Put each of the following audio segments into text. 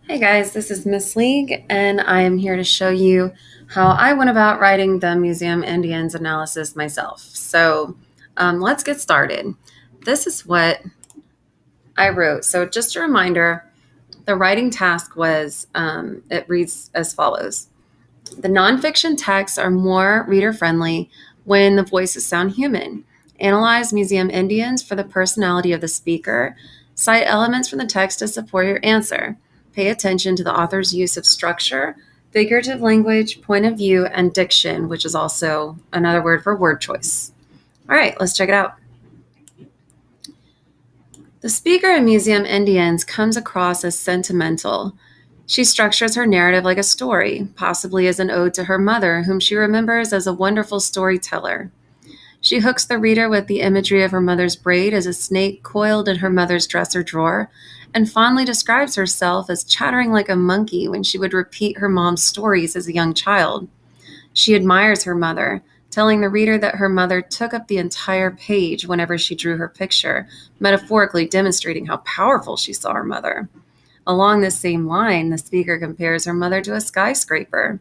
Hey guys, this is Miss League, and I am here to show you how I went about writing the Museum Indians analysis myself. Let's get started. This is what I wrote. So just a reminder, the writing task it reads as follows. The nonfiction texts are more reader friendly when the voices sound human. Analyze Museum Indians for the personality of the speaker. Cite elements from the text to support your answer. Pay attention to the author's use of structure, figurative language, point of view, and diction, which is also another word for word choice. All right, let's check it out. The speaker in Museum Indians comes across as sentimental. She structures her narrative like a story, possibly as an ode to her mother, whom she remembers as a wonderful storyteller. She hooks the reader with the imagery of her mother's braid as a snake coiled in her mother's dresser drawer, and fondly describes herself as chattering like a monkey when she would repeat her mom's stories as a young child. She admires her mother, telling the reader that her mother took up the entire page whenever she drew her picture, metaphorically demonstrating how powerful she saw her mother. Along this same line, the speaker compares her mother to a skyscraper.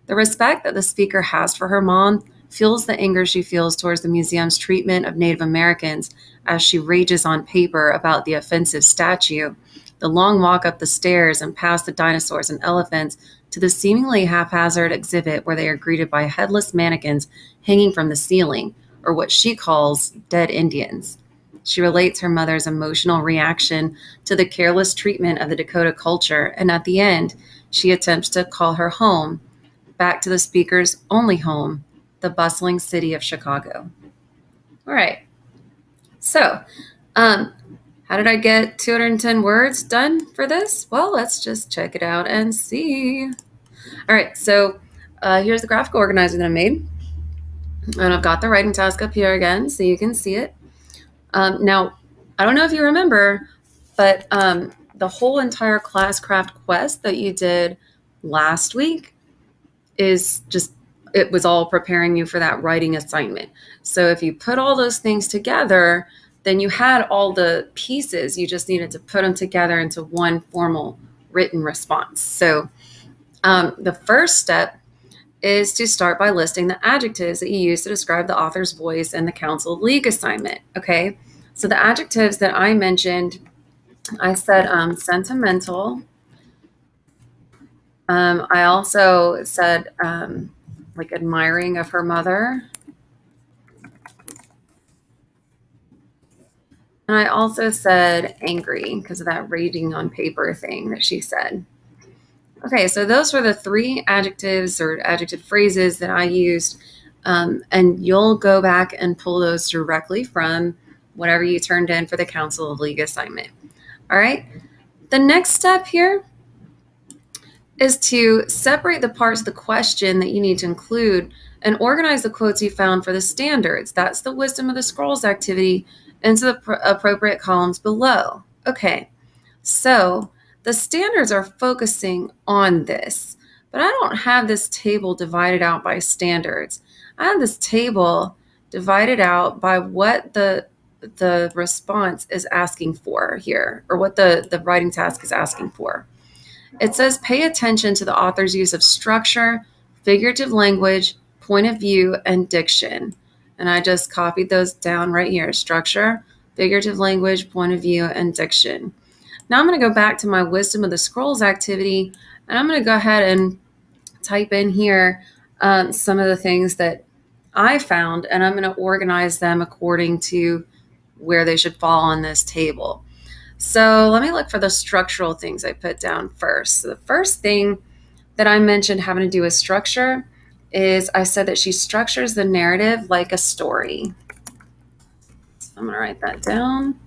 The respect that the speaker has for her mom fuels the anger she feels towards the museum's treatment of Native Americans as she rages on paper about the offensive statue, the long walk up the stairs and past the dinosaurs and elephants to the seemingly haphazard exhibit where they are greeted by headless mannequins hanging from the ceiling, or what she calls dead Indians. She relates her mother's emotional reaction to the careless treatment of the Dakota culture, and at the end, she attempts to call her home, back to the speaker's only home, the bustling city of Chicago. All right. So, um, how did I get 210 words done for this? Well, let's just check it out and see. All right. Here's the graphical organizer that I made. And I've got the writing task up here again so you can see it. Now, I don't know if you remember, but the whole entire Classcraft quest that you did last week is just it was all preparing you for that writing assignment. So if you put all those things together, then you had all the pieces. You just needed to put them together into one formal written response. The first step is to start by listing the adjectives that you use to describe the author's voice in the Council of League assignment. Okay. So the adjectives that I mentioned, I said sentimental. I also said like admiring of her mother. And I also said angry because of that raging on paper thing that she said. Okay, so those were the three adjectives or adjective phrases that I used. And you'll go back and pull those directly from whatever you turned in for the Council of League assignment. All right. The next step here is to separate the parts of the question that you need to include and organize the quotes you found for the standards. That's the Wisdom of the Scrolls activity into the appropriate columns below. Okay, so the standards are focusing on this, but I don't have this table divided out by standards. I have this table divided out by what the response is asking for here, or what the writing task is asking for. It says pay attention to the author's use of structure, figurative language, point of view, and diction. And I just copied those down right here: structure, figurative language, point of view, and diction. Now I'm going to go back to my Wisdom of the Scrolls activity, and I'm going to go ahead and type in here some of the things that I found, and I'm going to organize them according to where they should fall on this table. So let me look for the structural things I put down first. So the first thing that I mentioned having to do with structure is I said that she structures the narrative like a story. So I'm going to write that down.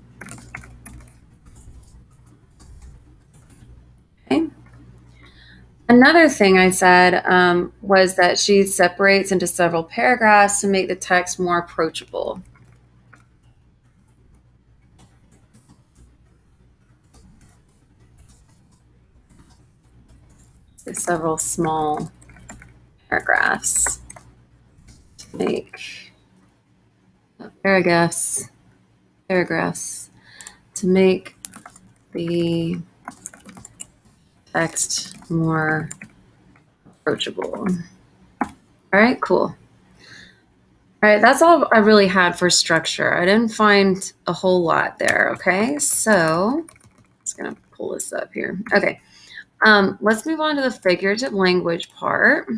Okay. Another thing I said was that she separates into several paragraphs to make the text more approachable. So several small paragraphs to make paragraphs to make the text more approachable. All right, cool. All right, that's all I really had for structure. I didn't find a whole lot there, okay? So, I'm just gonna pull this up here. Okay, let's move on to the figurative language part.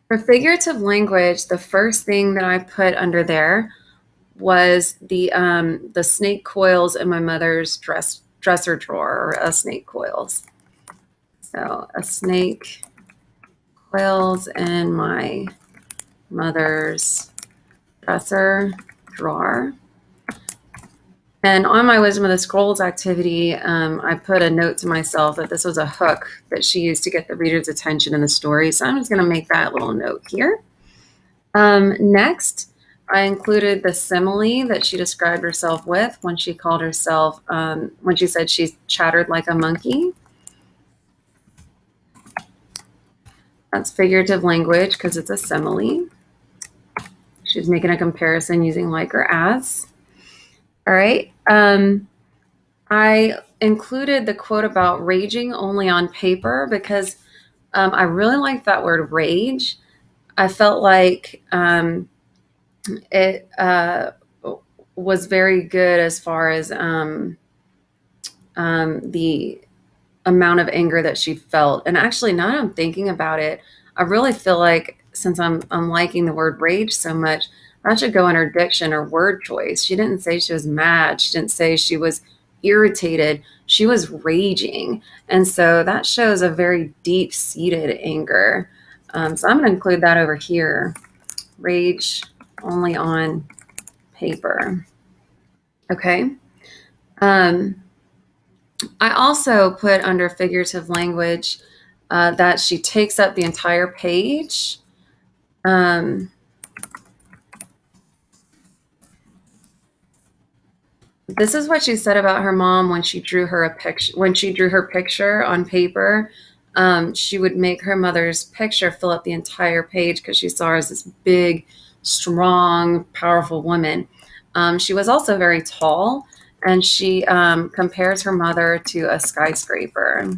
For figurative language, the first thing that I put under there was the snake coils in my mother's dresser drawer, or a snake coils. So a snake coils in my mother's dresser drawer. And on my Wisdom of the Scrolls activity, I put a note to myself that this was a hook that she used to get the reader's attention in the story. So I'm just going to make that little note here. Next, I included the simile that she described herself with when she called herself, when she said she chattered like a monkey. That's figurative language because it's a simile. She's making a comparison using like or as. All right. I included the quote about raging only on paper because I really like that word rage. I felt like it was very good as far as the amount of anger that she felt. And actually, now that I'm thinking about it, I really feel like since I'm liking the word rage so much, that should go in her diction or word choice. She didn't say she was mad. She didn't say she was irritated. She was raging. And so that shows a very deep-seated anger. So I'm going to include that over here. Rage only on paper. Okay. I also put under figurative language that she takes up the entire page. This is what she said about her mom when she drew her a picture. When she drew her picture on paper, she would make her mother's picture fill up the entire page because she saw her as this big, strong, powerful woman. She was also very tall, and she compares her mother to a skyscraper.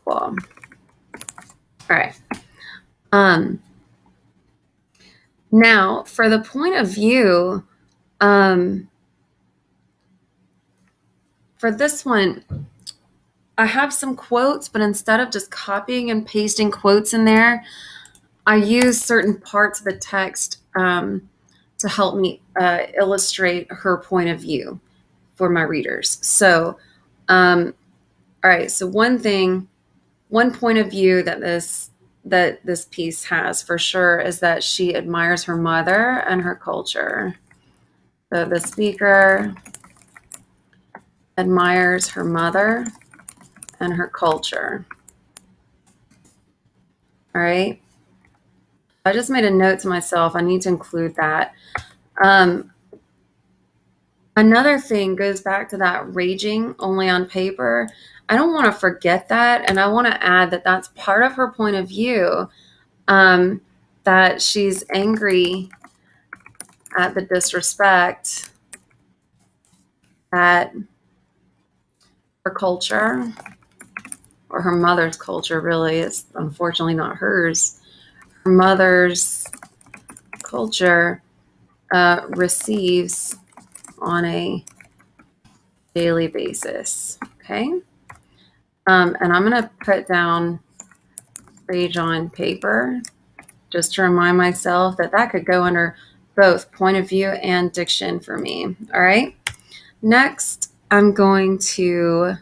Cool. All right. Now, for the point of view, for this one, I have some quotes, but instead of just copying and pasting quotes in there, I use certain parts of the text to help me illustrate her point of view for my readers. So, all right. So one point of view that this piece has for sure is that she admires her mother and her culture. So the speaker admires her mother and her culture. All right. I just made a note to myself. I need to include that. Another thing goes back to that raging only on paper. I don't want to forget that. And I want to add that that's part of her point of view, that she's angry at the disrespect at her culture, or her mother's culture, really. It's unfortunately not hers. Her mother's culture receives on a daily basis. Okay. And I'm going to put down rage on paper just to remind myself that that could go under both point of view and diction for me. All right. Next, I'm going to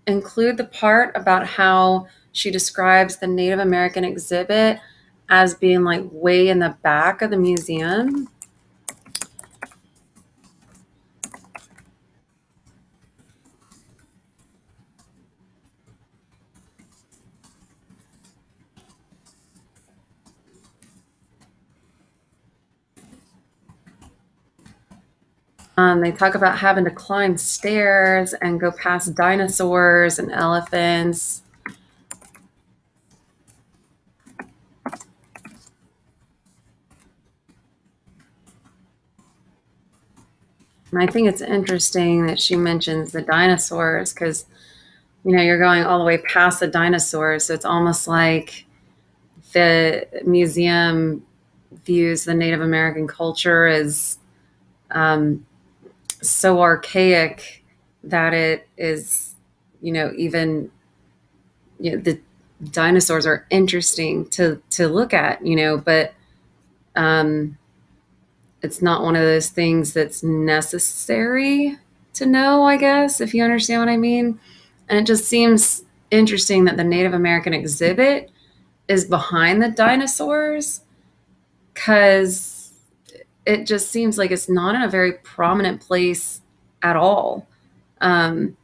include the part about how she describes the Native American exhibit as being like way in the back of the museum. They talk about having to climb stairs and go past dinosaurs and elephants. And I think it's interesting that she mentions the dinosaurs because, you're going all the way past the dinosaurs. So it's almost like the museum views the Native American culture as so archaic that it is, even the dinosaurs are interesting to look at, but um, it's not one of those things that's necessary to know, I guess, if you understand what I mean. And it just seems interesting that the Native American exhibit is behind the dinosaurs because it just seems like it's not in a very prominent place at all. Um,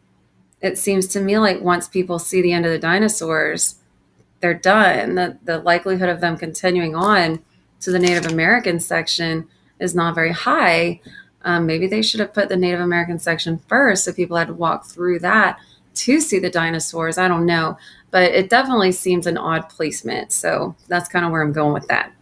it seems to me like once people see the end of the dinosaurs, they're done. The likelihood of them continuing on to the Native American section is not very high. Maybe they should have put the Native American section first so people had to walk through that to see the dinosaurs. I don't know. But it definitely seems an odd placement. So that's kind of where I'm going with that.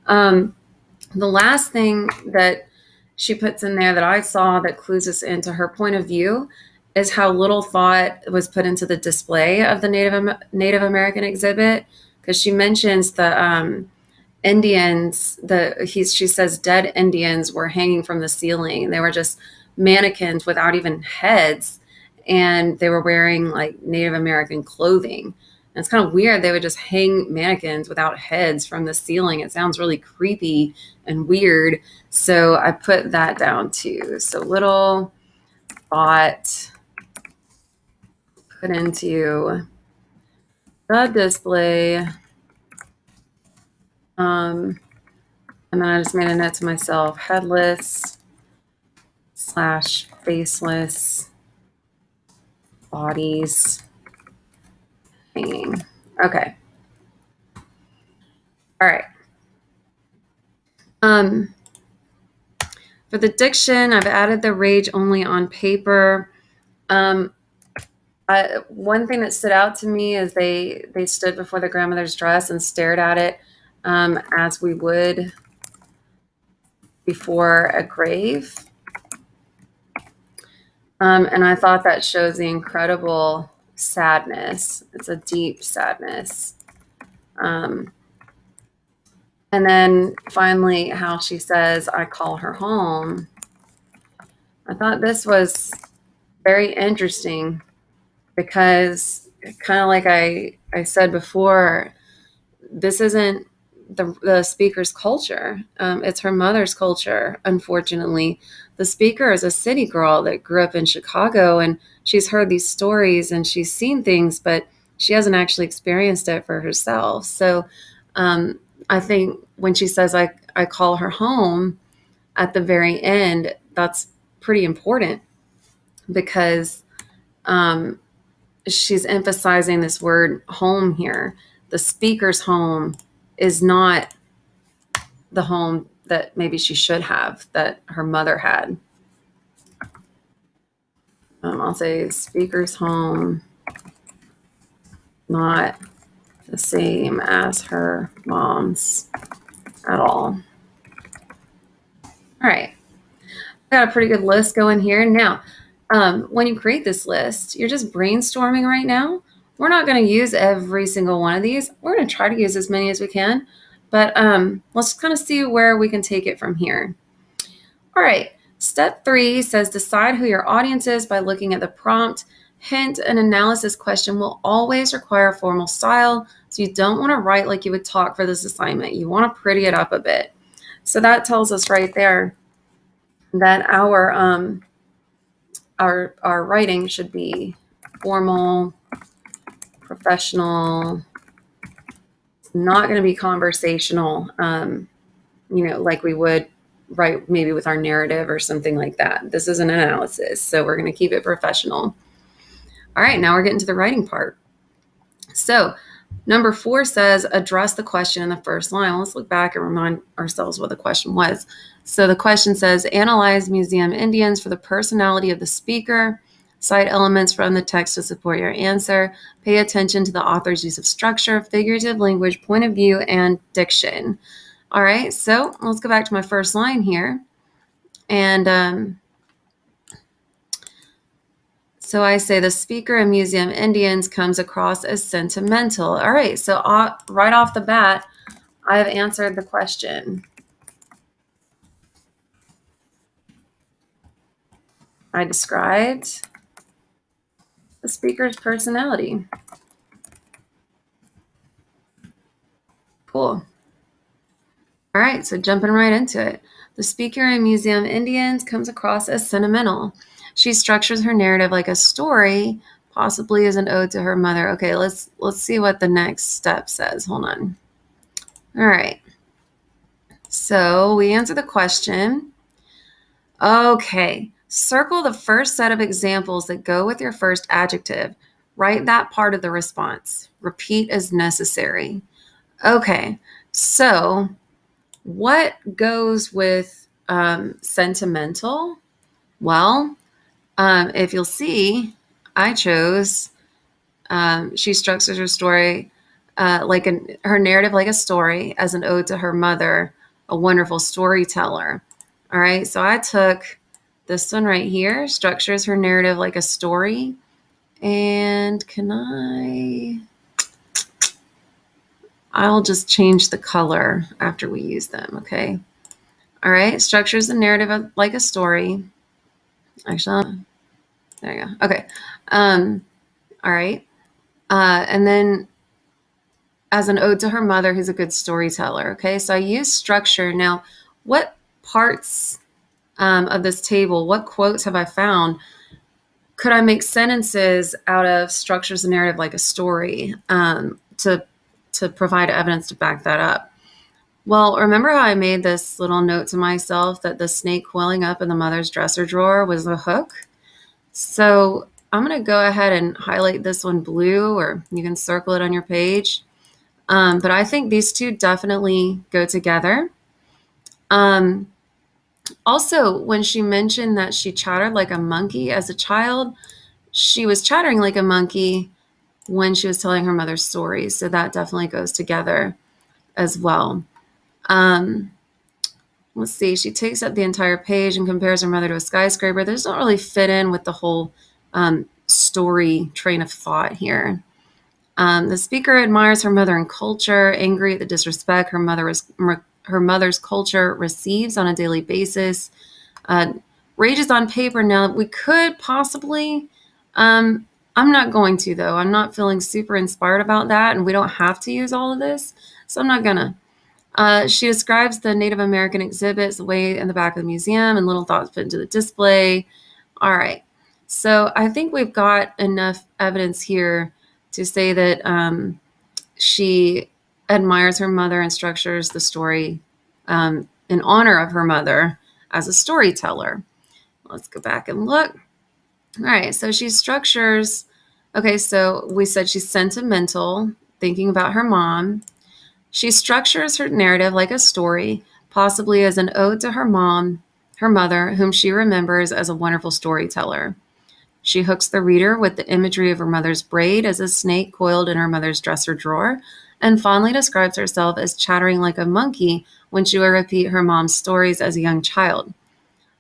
The last thing that she puts in there that I saw that clues us into her point of view is how little thought was put into the display of the Native American exhibit, because she mentions the Indians. She says dead Indians were hanging from the ceiling. They were just mannequins without even heads, and they were wearing like Native American clothing. And it's kind of weird. They would just hang mannequins without heads from the ceiling. It sounds really creepy and weird. So I put that down too. So little thought put into the display. And then I just made a note to myself, headless / faceless bodies hanging. Okay. All right. For the diction, I've added the rage only on paper. One thing that stood out to me is they stood before the grandmother's dress and stared at it as we would before a grave. And I thought that shows the incredible sadness. It's a deep sadness. And then finally, how she says, I call her home. I thought this was very interesting because, kind of like I said before, this isn't the speaker's culture. It's her mother's culture, unfortunately. The speaker is a city girl that grew up in Chicago, and she's heard these stories and she's seen things, but she hasn't actually experienced it for herself. So I think when she says, I call her home at the very end, that's pretty important because she's emphasizing this word home here. The speaker's home is not the home that maybe she should have, that her mother had. I'll say speaker's home, not the same as her mom's at all. All right. Got a pretty good list going here. Now, when you create this list, you're just brainstorming right now. We're not going to use every single one of these. We're going to try to use as many as we can, but let's kind of see where we can take it from here. All right. Step 3 says decide who your audience is by looking at the prompt. Hint, an analysis question will always require a formal style, so you don't want to write like you would talk for this assignment. You want to pretty it up a bit. So that tells us right there that our writing should be formal, professional. It's not going to be conversational, like we would write maybe with our narrative or something like that. This is an analysis, so we're going to keep it professional. All right, now we're getting to the writing part. So number 4 says address the question in the first line. Let's look back and remind ourselves what the question was. So the question says, analyze museum Indians for the personality of the speaker. Cite elements from the text to support your answer. Pay attention to the author's use of structure, figurative language, point of view, and diction. All right, so let's go back to my first line here. And so I say the speaker in Museum Indians comes across as sentimental. All right, so right off the bat, I have answered the question. I described the speaker's personality. Cool. All right, so jumping right into it. The speaker in Museum Indians comes across as sentimental. She structures her narrative like a story, possibly as an ode to her mother. Okay, let's see what the next step says. Hold on. All right. So we answer the question. Okay. Circle the first set of examples that go with your first adjective. Write that part of the response. Repeat as necessary. Okay. So what goes with sentimental? Well, if you'll see, I chose she structures her story her narrative like a story as an ode to her mother, a wonderful storyteller. All right, so I took this one right here, structures her narrative like a story. And I'll just change the color after we use them, okay? All right, structures the narrative like a story. Actually, there you go. Okay. All right. And then as an ode to her mother, who's a good storyteller. Okay, so I use structure. Now, what parts of this table, what quotes have I found? Could I make sentences out of structures and narrative like a story to provide evidence to back that up? Well, remember how I made this little note to myself that the snake coiling up in the mother's dresser drawer was the hook? So I'm going to go ahead and highlight this one blue, or you can circle it on your page. But I think these two definitely go together. Also, when she mentioned that she chattered like a monkey as a child, she was chattering like a monkey when she was telling her mother's stories. So that definitely goes together as well. Let's see. She takes up the entire page and compares her mother to a skyscraper. Those don't really fit in with the whole story train of thought here. The speaker admires her mother and culture, angry at the disrespect her mother's culture receives on a daily basis. Rages on paper. Now, we could possibly, I'm not going to, though. I'm not feeling super inspired about that, and we don't have to use all of this, so I'm not gonna. She describes the Native American exhibits way in the back of the museum and little thoughts put into the display. All right. So I think we've got enough evidence here to say that she admires her mother and structures the story in honor of her mother as a storyteller. Let's go back and look. All right. So she structures. Okay. So we said she's sentimental, thinking about her mom. She structures her narrative like a story, possibly as an ode to her mom, her mother, whom she remembers as a wonderful storyteller. She hooks the reader with the imagery of her mother's braid as a snake coiled in her mother's dresser drawer, and fondly describes herself as chattering like a monkey when she would repeat her mom's stories as a young child.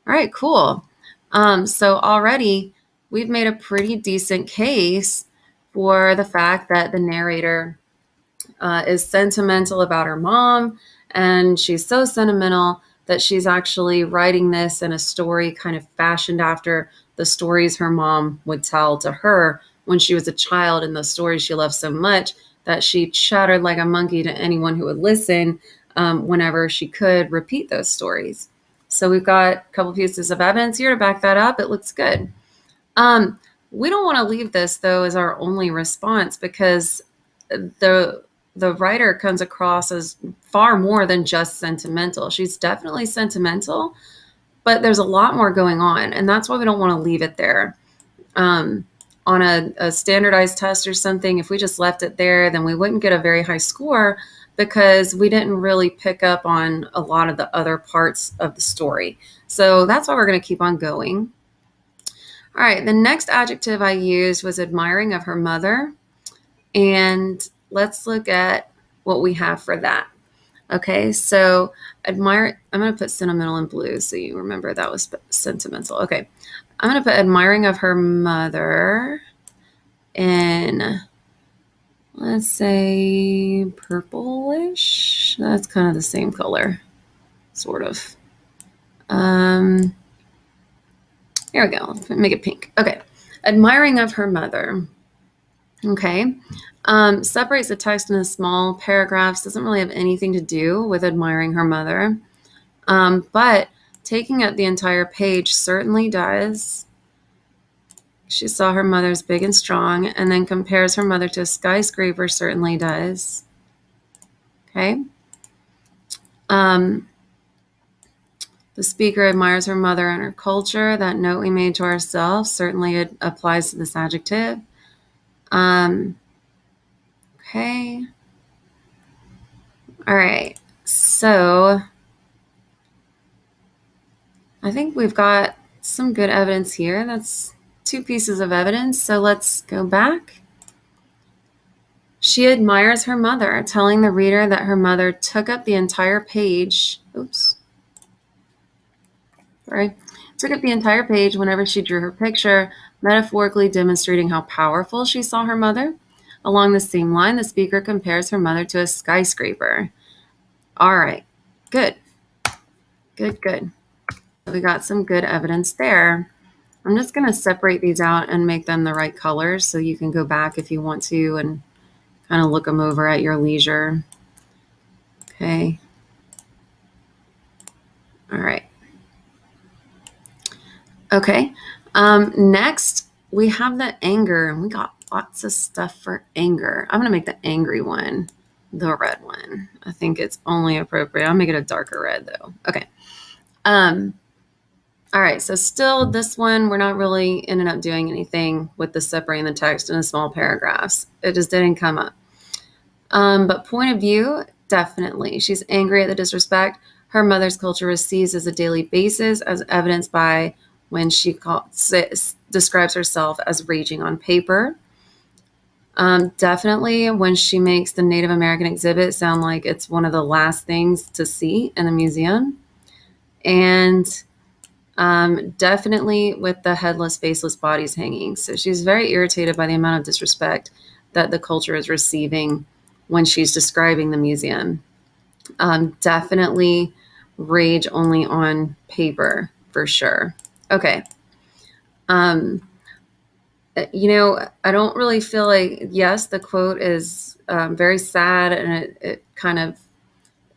All right, cool. So already we've made a pretty decent case for the fact that the narrator is sentimental about her mom, and she's so sentimental that she's actually writing this in a story kind of fashioned after the stories her mom would tell to her when she was a child, and the stories she loved so much that she chattered like a monkey to anyone who would listen whenever she could repeat those stories. So we've got a couple pieces of evidence here to back that up. It looks good. We don't want to leave this, though, as our only response, because the writer comes across as far more than just sentimental. She's definitely sentimental, but there's a lot more going on, and that's why we don't want to leave it there. On a standardized test or something, if we just left it there, then we wouldn't get a very high score because we didn't really pick up on a lot of the other parts of the story. So that's why we're going to keep on going. All right, the next adjective I used was admiring of her mother. And let's look at what we have for that. Okay, so admire, I'm going to put sentimental in blue so you remember that was sentimental. Okay, I'm going to put admiring of her mother in, let's say, purplish. That's kind of the same color, sort of. Here we go. Make it pink. Okay, admiring of her mother. Okay. Separates the text into small paragraphs, doesn't really have anything to do with admiring her mother. But taking up the entire page certainly does. She saw her mother's big and strong, and then compares her mother to a skyscraper certainly does. Okay. The speaker admires her mother and her culture. That note we made to ourselves certainly it applies to this adjective. Okay. All right. So I think we've got some good evidence here. That's 2 pieces of evidence. So let's go back. She admires her mother, telling the reader that her mother took up the entire page. Took up the entire page whenever she drew her picture, metaphorically demonstrating how powerful she saw her mother. Along the same line, the speaker compares her mother to a skyscraper. All right, good. We got some good evidence there. I'm just going to separate these out and make them the right colors so you can go back if you want to and kind of look them over at your leisure. Okay. All right. Okay. Next, we have the anger, and we got lots of stuff for anger. I'm going to make the angry one the red one. I think it's only appropriate. I'll make it a darker red, though. Okay. All right, so still this one, we're not really ended up doing anything with the separating the text into small paragraphs. It just didn't come up. But point of view, definitely. She's angry at the disrespect her mother's culture receives as a daily basis, as evidenced by when she describes herself as raging on paper. Definitely when she makes the Native American exhibit sound like it's one of the last things to see in the museum. And definitely with the headless, faceless bodies hanging. So she's very irritated by the amount of disrespect that the culture is receiving when she's describing the museum. Definitely rage only on paper, for sure. Okay. I don't really feel like, yes, the quote is very sad, and it kind of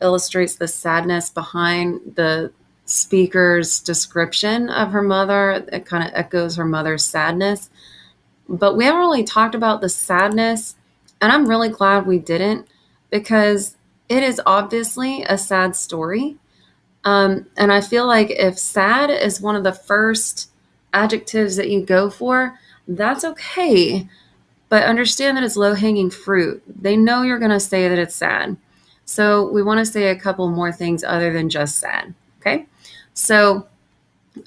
illustrates the sadness behind the speaker's description of her mother. It kind of echoes her mother's sadness. But we haven't really talked about the sadness, and I'm really glad we didn't, because it is obviously a sad story. And I feel like if sad is one of the first adjectives that you go for, that's okay. But understand that it's low-hanging fruit. They know you're going to say that it's sad. So we want to say a couple more things other than just sad. Okay? So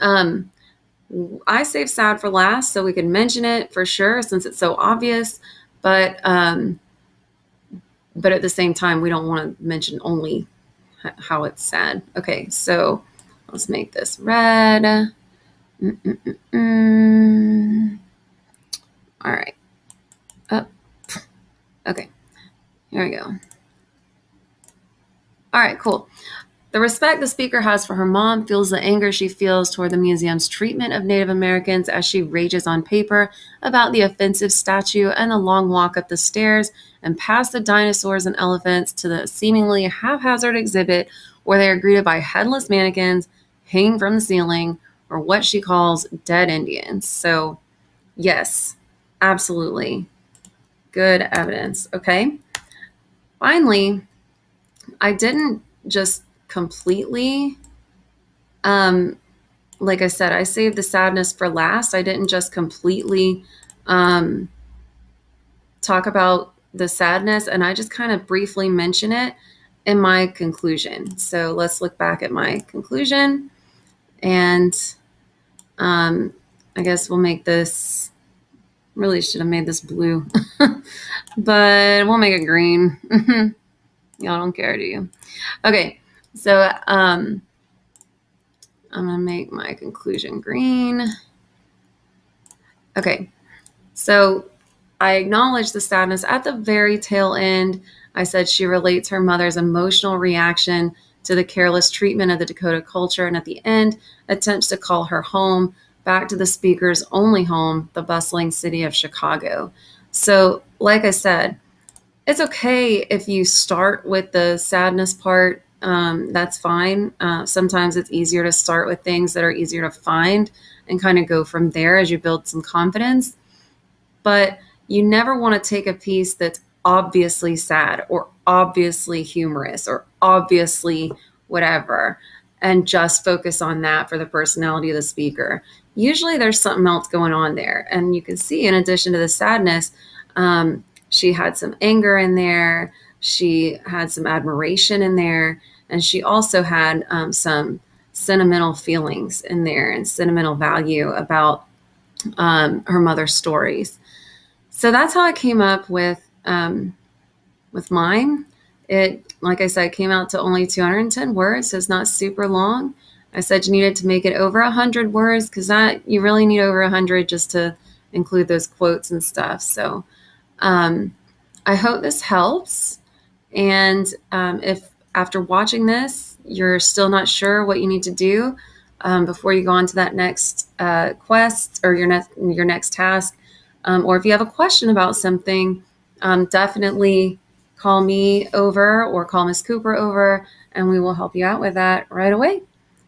I saved sad for last so we can mention it for sure since it's so obvious. But at the same time, we don't want to mention only how it's sad. Okay, so let's make this red. All right. Up. Okay, here we go. All right, cool. The respect the speaker has for her mom fuels the anger she feels toward the museum's treatment of Native Americans as she rages on paper about the offensive statue and the long walk up the stairs and past the dinosaurs and elephants to the seemingly haphazard exhibit where they are greeted by headless mannequins hanging from the ceiling or what she calls dead Indians. So, yes, absolutely. Good evidence. Okay. Finally, I didn't just completely, like I said, I saved the sadness for last. I didn't just completely talk about the sadness, and I just kind of briefly mention it in my conclusion. So let's look back at my conclusion, and I guess we'll make this, really should have made this blue, but we'll make it green. Y'all don't care, do you? Okay, so I'm gonna make my conclusion green. Okay, so I acknowledge the sadness at the very tail end. I said she relates her mother's emotional reaction to the careless treatment of the Dakota culture, and at the end, attempts to call her home, back to the speaker's only home, the bustling city of Chicago. So, like I said, it's okay if you start with the sadness part. That's fine. Sometimes it's easier to start with things that are easier to find and kind of go from there as you build some confidence. But you never want to take a piece that's obviously sad or obviously humorous or obviously whatever and just focus on that for the personality of the speaker. Usually there's something else going on there. And you can see, in addition to the sadness, she had some anger in there, she had some admiration in there, and she also had some sentimental feelings in there and sentimental value about her mother's stories. So that's how I came up with mine. It, like I said, came out to only 210 words, so it's not super long. I said you needed to make it over 100 words because that you really need over 100 just to include those quotes and stuff. So um, I hope this helps. And if after watching this you're still not sure what you need to do before you go on to that next quest or your next task, or if you have a question about something, definitely call me over or call Miss Cooper over, and we will help you out with that right away.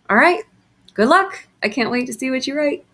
All right. Good luck. I can't wait to see what you write.